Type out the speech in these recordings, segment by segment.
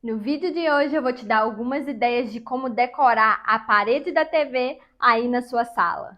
No vídeo de hoje eu vou te dar algumas ideias de como decorar a parede da TV aí na sua sala.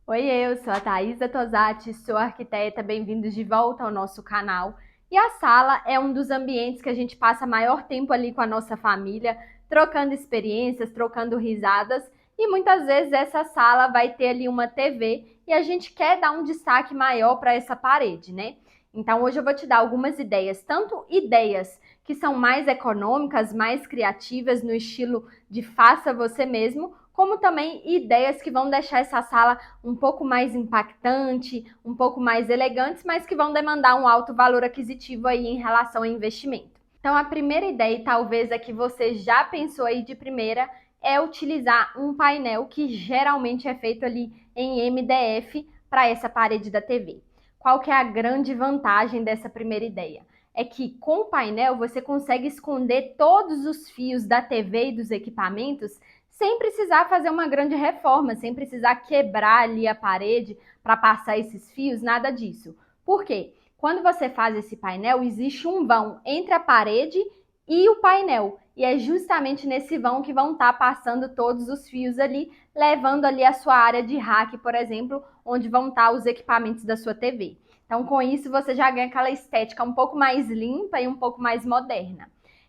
Oi, eu sou a Thaisa Tosati, sou arquiteta, bem-vindos de volta ao nosso canal. E a sala é um dos ambientes que a gente passa maior tempo ali com a nossa família, trocando experiências, trocando risadas, e muitas vezes essa sala vai ter ali uma TV e a gente quer dar um destaque maior para essa parede, né? Então hoje eu vou te dar algumas ideias, tanto ideias que são mais econômicas, mais criativas, no estilo de faça você mesmo, como também ideias que vão deixar essa sala um pouco mais impactante, um pouco mais elegantes, mas que vão demandar um alto valor aquisitivo aí em relação ao investimento. Então, a primeira ideia, e talvez a que você já pensou aí de primeira, é utilizar um painel que geralmente é feito ali em MDF para essa parede da TV. Qual que é a grande vantagem dessa primeira ideia? É que com o painel você consegue esconder todos os fios da TV e dos equipamentos sem precisar fazer uma grande reforma, sem precisar quebrar ali a parede para passar esses fios, nada disso. Por quê? Quando você faz esse painel, existe um vão entre a parede e o painel. E é justamente nesse vão que vão estar passando todos os fios ali, levando ali a sua área de rack, por exemplo, onde vão estar os equipamentos da sua TV. Então, com isso, você já ganha aquela estética um pouco mais limpa e um pouco mais moderna.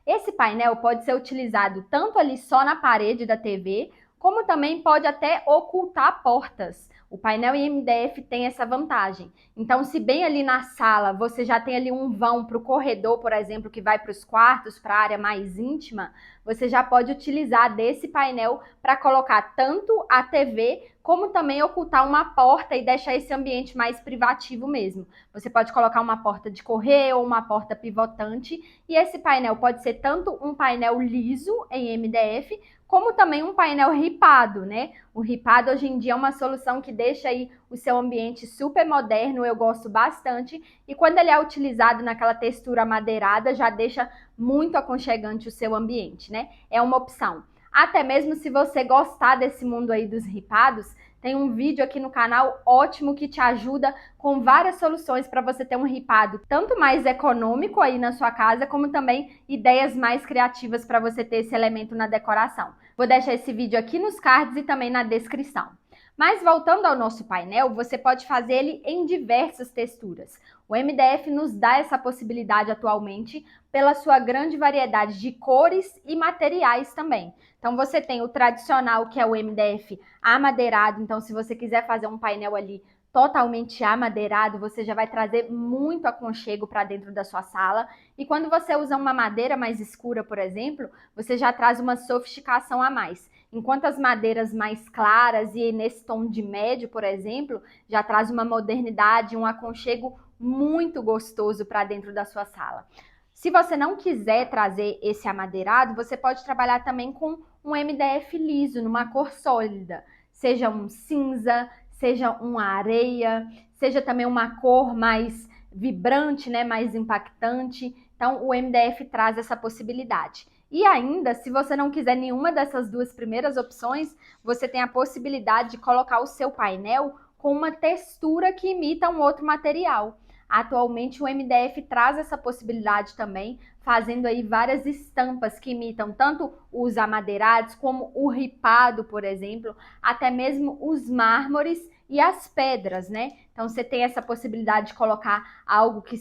Esse painel pode ser utilizado tanto ali só na parede da TV, como também pode até ocultar portas. O painel em MDF tem essa vantagem. Então, se bem ali na sala você já tem ali um vão para o corredor, por exemplo, que vai para os quartos, para a área mais íntima, você já pode utilizar desse painel para colocar tanto a TV como também ocultar uma porta e deixar esse ambiente mais privativo mesmo. Você pode colocar uma porta de correr ou uma porta pivotante, e esse painel pode ser tanto um painel liso em MDF, como também um painel ripado, né? O ripado hoje em dia é uma solução que deixa aí o seu ambiente super moderno, eu gosto bastante, e quando ele é utilizado naquela textura madeirada, já deixa muito aconchegante o seu ambiente, né? É uma opção. Até mesmo se você gostar desse mundo aí dos ripados, tem um vídeo aqui no canal ótimo que te ajuda com várias soluções para você ter um ripado tanto mais econômico aí na sua casa, como também ideias mais criativas para você ter esse elemento na decoração. Vou deixar esse vídeo aqui nos cards e também na descrição. Mas voltando ao nosso painel, você pode fazer ele em diversas texturas. O MDF nos dá essa possibilidade atualmente pela sua grande variedade de cores e materiais também. Então você tem o tradicional, que é o MDF amadeirado. Então, se você quiser fazer um painel ali totalmente amadeirado, você já vai trazer muito aconchego para dentro da sua sala. E quando você usa uma madeira mais escura, por exemplo, você já traz uma sofisticação a mais. Enquanto as madeiras mais claras e nesse tom de médio, por exemplo, já traz uma modernidade, um aconchego muito gostoso para dentro da sua sala. Se você não quiser trazer esse amadeirado, você pode trabalhar também com um MDF liso, numa cor sólida, seja um cinza, seja uma areia, seja também uma cor mais vibrante, né, mais impactante. Então, o MDF traz essa possibilidade. E ainda, se você não quiser nenhuma dessas duas primeiras opções, você tem a possibilidade de colocar o seu painel com uma textura que imita um outro material. Atualmente o MDF traz essa possibilidade também, fazendo aí várias estampas que imitam tanto os amadeirados como o ripado, por exemplo, até mesmo os mármores e as pedras, né? Então você tem essa possibilidade de colocar algo que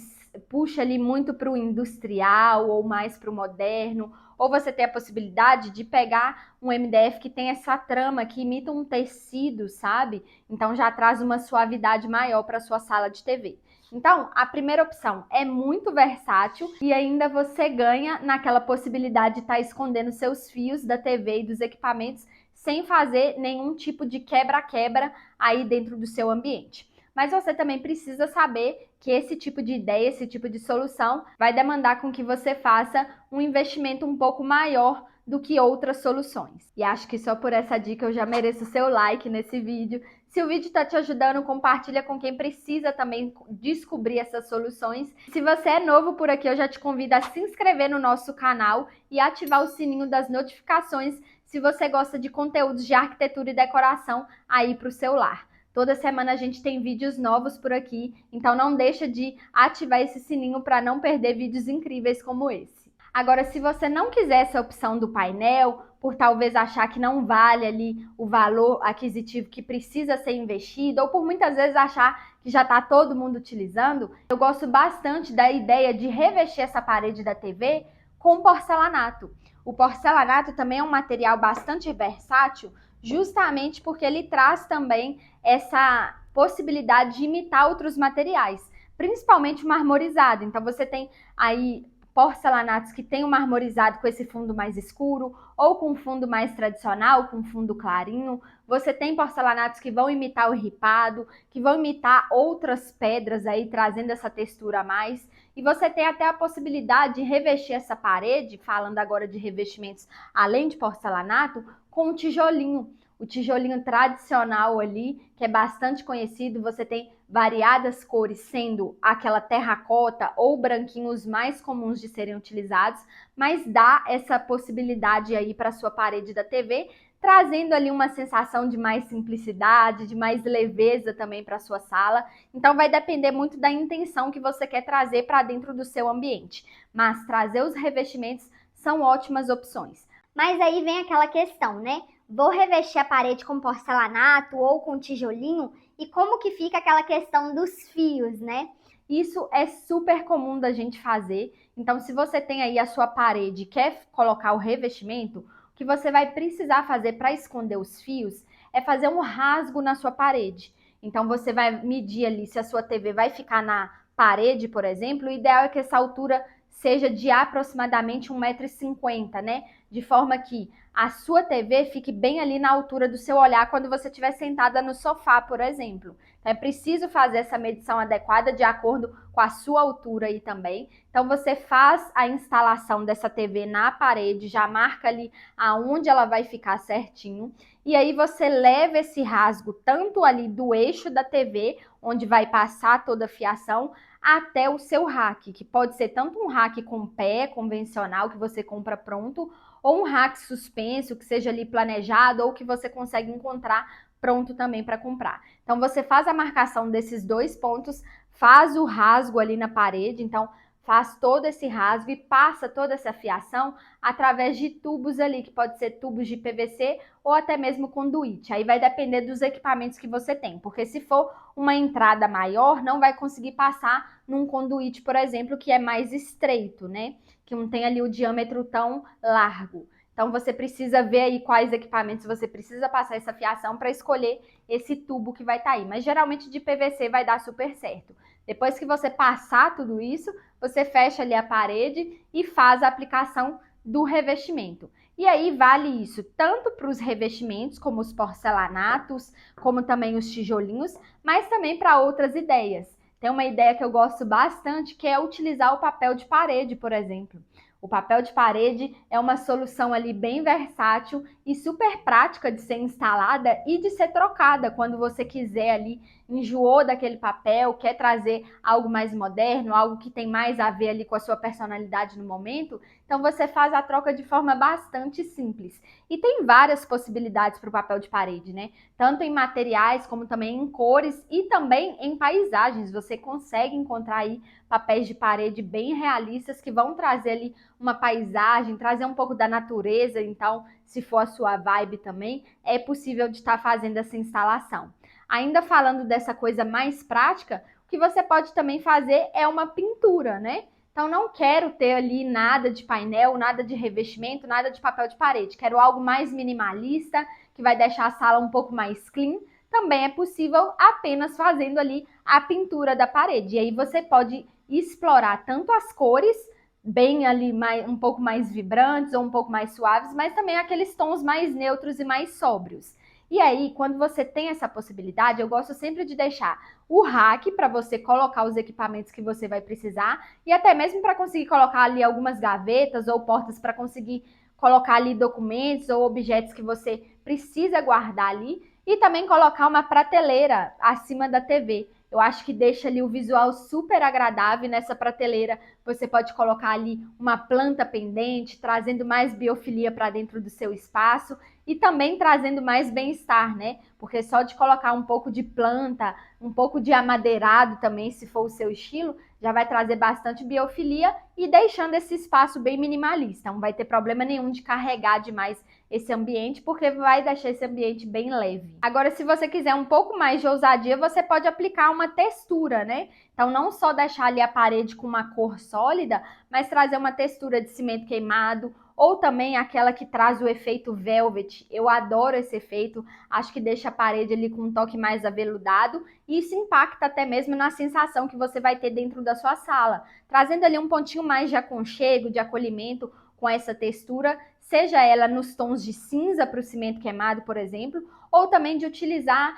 puxa ali muito para o industrial ou mais para o moderno, ou você tem a possibilidade de pegar um MDF que tem essa trama que imita um tecido, sabe? Então já traz uma suavidade maior para sua sala de TV. Então, a primeira opção é muito versátil e ainda você ganha naquela possibilidade de estar escondendo seus fios da TV e dos equipamentos sem fazer nenhum tipo de quebra-quebra aí dentro do seu ambiente. mas você também precisa saber que esse tipo de ideia, esse tipo de solução vai demandar com que você faça um investimento um pouco maior do que outras soluções. E acho que só por essa dica eu já mereço o seu like nesse vídeo. Se o vídeo está te ajudando, compartilha com quem precisa também descobrir essas soluções. Se você é novo por aqui, eu já te convido a se inscrever no nosso canal e ativar o sininho das notificações se você gosta de conteúdos de arquitetura e decoração aí para o seu lar. Toda semana a gente tem vídeos novos por aqui, então não deixa de ativar esse sininho para não perder vídeos incríveis como esse. Agora, se você não quiser essa opção do painel, por talvez achar que não vale ali o valor aquisitivo que precisa ser investido, ou por muitas vezes achar que já está todo mundo utilizando, eu gosto bastante da ideia de revestir essa parede da TV com porcelanato. O porcelanato também é um material bastante versátil, justamente porque ele traz também essa possibilidade de imitar outros materiais, principalmente o marmorizado. Então você tem aí porcelanatos que tem o marmorizado com esse fundo mais escuro, ou com fundo mais tradicional, com fundo clarinho. Você tem porcelanatos que vão imitar o ripado, que vão imitar outras pedras aí, trazendo essa textura a mais. E você tem até a possibilidade de revestir essa parede, falando agora de revestimentos além de porcelanato, com um tijolinho. O tijolinho tradicional ali, que é bastante conhecido, você tem variadas cores, sendo aquela terracota ou branquinhos mais comuns de serem utilizados, mas dá essa possibilidade aí para a sua parede da TV, trazendo ali uma sensação de mais simplicidade, de mais leveza também para a sua sala. Então vai depender muito da intenção que você quer trazer para dentro do seu ambiente, mas trazer os revestimentos são ótimas opções. Mas aí vem aquela questão, né? Vou revestir a parede com porcelanato ou com tijolinho, e como que fica aquela questão dos fios, né? Isso é super comum da gente fazer. Então, se você tem aí a sua parede e quer colocar o revestimento, o que você vai precisar fazer para esconder os fios é fazer um rasgo na sua parede. Então, você vai medir ali se a sua TV vai ficar na parede, por exemplo. O ideal é que essa altura seja de aproximadamente 1,50 m, né? De forma que a sua TV fique bem ali na altura do seu olhar quando você estiver sentada no sofá, por exemplo. Então, é preciso fazer essa medição adequada de acordo com a sua altura aí também. Então, você faz a instalação dessa TV na parede, já marca ali aonde ela vai ficar certinho. E aí você leva esse rasgo tanto ali do eixo da TV, onde vai passar toda a fiação, até o seu rack, que pode ser tanto um rack com pé convencional que você compra pronto, ou um rack suspenso que seja ali planejado ou que você consegue encontrar pronto também para comprar. Então você faz a marcação desses dois pontos, faz o rasgo ali na parede, então faz todo esse rasgo e passa toda essa fiação através de tubos ali, que pode ser tubos de PVC ou até mesmo conduíte. Aí vai depender dos equipamentos que você tem, porque se for uma entrada maior, não vai conseguir passar num conduíte, por exemplo, que é mais estreito, né? Que não tem ali o diâmetro tão largo. Então você precisa ver aí quais equipamentos você precisa passar essa fiação para escolher esse tubo que vai estar aí. Mas geralmente de PVC vai dar super certo. Depois que você passar tudo isso, você fecha ali a parede e faz a aplicação do revestimento. E aí vale isso tanto para os revestimentos, como os porcelanatos, como também os tijolinhos, mas também para outras ideias. Tem uma ideia que eu gosto bastante, que é utilizar o papel de parede, por exemplo. O papel de parede é uma solução ali bem versátil e super prática de ser instalada e de ser trocada quando você quiser ali, enjoou daquele papel, quer trazer algo mais moderno, algo que tem mais a ver ali com a sua personalidade no momento, então você faz a troca de forma bastante simples. E tem várias possibilidades para o papel de parede, né? Tanto em materiais como também em cores e também em paisagens. Você consegue encontrar aí papéis de parede bem realistas que vão trazer ali uma paisagem, trazer um pouco da natureza. Então, se for a sua vibe também, é possível de estar fazendo essa instalação. Ainda falando dessa coisa mais prática, o que você pode também fazer é uma pintura, né? Então, não quero ter ali nada de painel, nada de revestimento, nada de papel de parede. Quero algo mais minimalista, que vai deixar a sala um pouco mais clean. Também é possível apenas fazendo ali a pintura da parede. E aí você pode explorar tanto as cores, bem ali um pouco mais vibrantes ou um pouco mais suaves, mas também aqueles tons mais neutros e mais sóbrios. E aí, quando você tem essa possibilidade, eu gosto sempre de deixar o rack para você colocar os equipamentos que você vai precisar e até mesmo para conseguir colocar ali algumas gavetas ou portas para conseguir colocar ali documentos ou objetos que você precisa guardar ali e também colocar uma prateleira acima da TV. Eu acho que deixa ali o visual super agradável nessa prateleira. Você pode colocar ali uma planta pendente, trazendo mais biofilia para dentro do seu espaço e também trazendo mais bem-estar, né? Porque só de colocar um pouco de planta, um pouco de amadeirado também, se for o seu estilo, já vai trazer bastante biofilia e deixando esse espaço bem minimalista. Não vai ter problema nenhum de carregar demais esse ambiente, porque vai deixar esse ambiente bem leve. Agora, se você quiser um pouco mais de ousadia, você pode aplicar uma textura, né? Então, não só deixar ali a parede com uma cor sólida, mas trazer uma textura de cimento queimado, ou também aquela que traz o efeito velvet. Eu adoro esse efeito, acho que deixa a parede ali com um toque mais aveludado, e isso impacta até mesmo na sensação que você vai ter dentro da sua sala, trazendo ali um pontinho mais de aconchego, de acolhimento com essa textura, seja ela nos tons de cinza para o cimento queimado, por exemplo, ou também de utilizar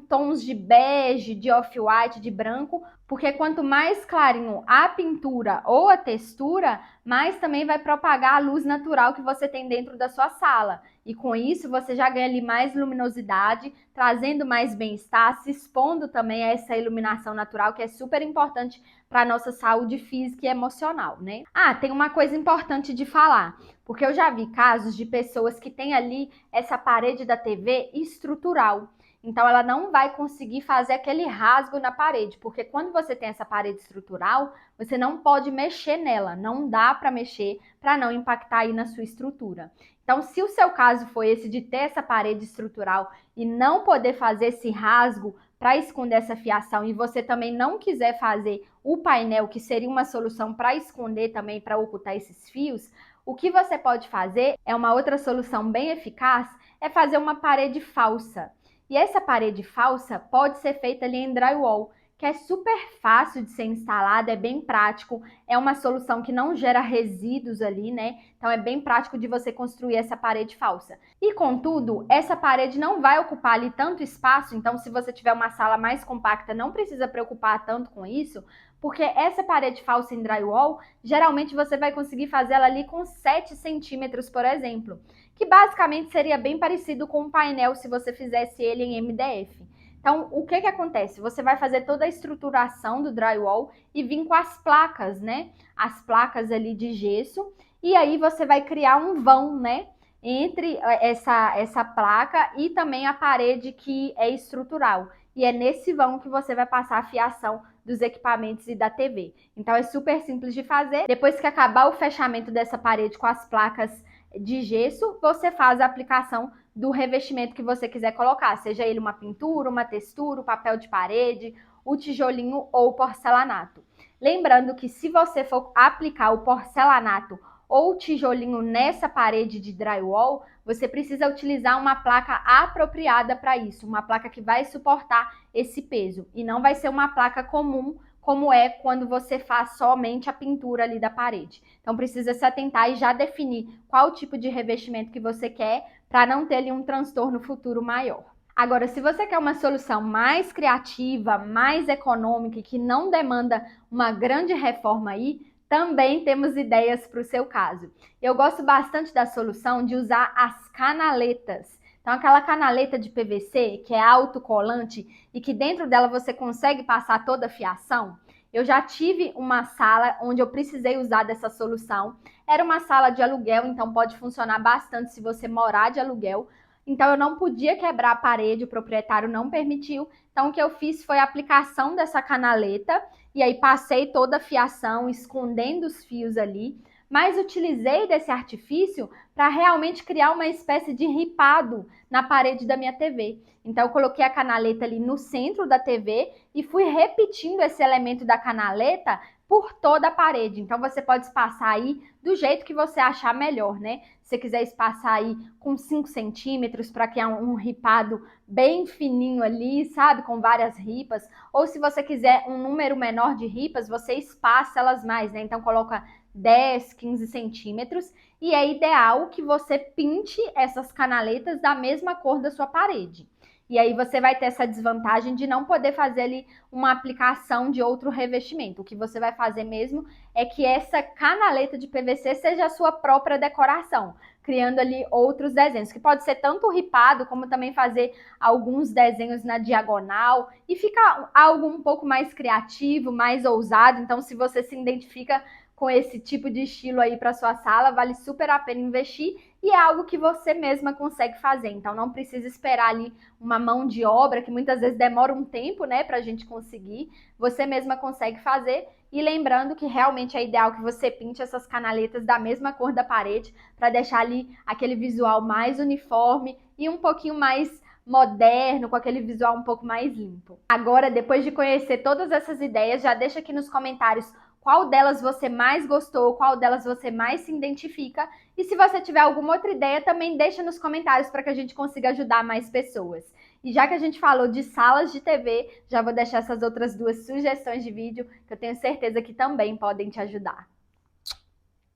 tons de bege, de off-white, de branco, porque quanto mais clarinho a pintura ou a textura, mais também vai propagar a luz natural que você tem dentro da sua sala. E com isso você já ganha ali mais luminosidade, trazendo mais bem-estar, se expondo também a essa iluminação natural, que é super importante para a nossa saúde física e emocional, né? Ah, tem uma coisa importante de falar, porque eu já vi casos de pessoas que têm ali essa parede da TV estrutural. Então, ela não vai conseguir fazer aquele rasgo na parede, porque quando você tem essa parede estrutural, você não pode mexer nela, não dá para mexer para não impactar aí na sua estrutura. Então, se o seu caso foi esse de ter essa parede estrutural e não poder fazer esse rasgo para esconder essa fiação e você também não quiser fazer o painel, que seria uma solução para esconder também, para ocultar esses fios, o que você pode fazer é uma outra solução bem eficaz, é fazer uma parede falsa. E essa parede falsa pode ser feita ali em drywall, que é super fácil de ser instalada, é bem prático, é uma solução que não gera resíduos ali, né? Então é bem prático de você construir essa parede falsa. E contudo, essa parede não vai ocupar ali tanto espaço, então se você tiver uma sala mais compacta, não precisa preocupar tanto com isso, porque essa parede falsa em drywall, geralmente você vai conseguir fazer ela ali com 7 centímetros, por exemplo, que basicamente seria bem parecido com um painel se você fizesse ele em MDF. Então, o que acontece? Você vai fazer toda a estruturação do drywall e vir com as placas, né? As placas ali de gesso, e aí você vai criar um vão, né? Entre essa placa e também a parede que é estrutural. E é nesse vão que você vai passar a fiação dos equipamentos e da TV. Então é super simples de fazer. Depois que acabar o fechamento dessa parede com as placas de gesso, você faz a aplicação do revestimento que você quiser colocar, seja ele uma pintura, uma textura, o papel de parede, o tijolinho ou o porcelanato. Lembrando que se você for aplicar o porcelanato ou tijolinho nessa parede de drywall, você precisa utilizar uma placa apropriada para isso, uma placa que vai suportar esse peso e não vai ser uma placa comum, como é quando você faz somente a pintura ali da parede. Então precisa se atentar e já definir qual tipo de revestimento que você quer para não ter ali um transtorno futuro maior. Agora, se você quer uma solução mais criativa, mais econômica e que não demanda uma grande reforma aí, também temos ideias para o seu caso. Eu gosto bastante da solução de usar as canaletas. Então, aquela canaleta de PVC que é autocolante e que dentro dela você consegue passar toda a fiação. Eu já tive uma sala onde eu precisei usar dessa solução. Era uma sala de aluguel, então pode funcionar bastante se você morar de aluguel. Então eu não podia quebrar a parede, o proprietário não permitiu. Então o que eu fiz foi a aplicação dessa canaleta e aí passei toda a fiação, escondendo os fios ali, mas utilizei desse artifício para realmente criar uma espécie de ripado na parede da minha TV. Então eu coloquei a canaleta ali no centro da TV e fui repetindo esse elemento da canaleta por toda a parede. Então você pode espaçar aí do jeito que você achar melhor, né? Se você quiser espaçar aí com 5 centímetros para criar um ripado bem fininho ali, sabe? Com várias ripas. Ou se você quiser um número menor de ripas, você espaça elas mais, né? Então coloca 10, 15 centímetros, e é ideal que você pinte essas canaletas da mesma cor da sua parede. E aí você vai ter essa desvantagem de não poder fazer ali uma aplicação de outro revestimento. O que você vai fazer mesmo é que essa canaleta de PVC seja a sua própria decoração, criando ali outros desenhos, que pode ser tanto ripado, como também fazer alguns desenhos na diagonal, e fica algo um pouco mais criativo, mais ousado. Então, se você se identifica com esse tipo de estilo aí para sua sala, vale super a pena investir, e é algo que você mesma consegue fazer. Então, não precisa esperar ali uma mão de obra, que muitas vezes demora um tempo, né, para a gente conseguir. Você mesma consegue fazer. E lembrando que realmente é ideal que você pinte essas canaletas da mesma cor da parede, para deixar ali aquele visual mais uniforme e um pouquinho mais moderno, com aquele visual um pouco mais limpo. Agora, depois de conhecer todas essas ideias, já deixa aqui nos comentários qual delas você mais gostou, qual delas você mais se identifica. E se você tiver alguma outra ideia, também deixa nos comentários para que a gente consiga ajudar mais pessoas. E já que a gente falou de salas de TV, já vou deixar essas outras duas sugestões de vídeo que eu tenho certeza que também podem te ajudar.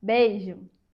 Beijo!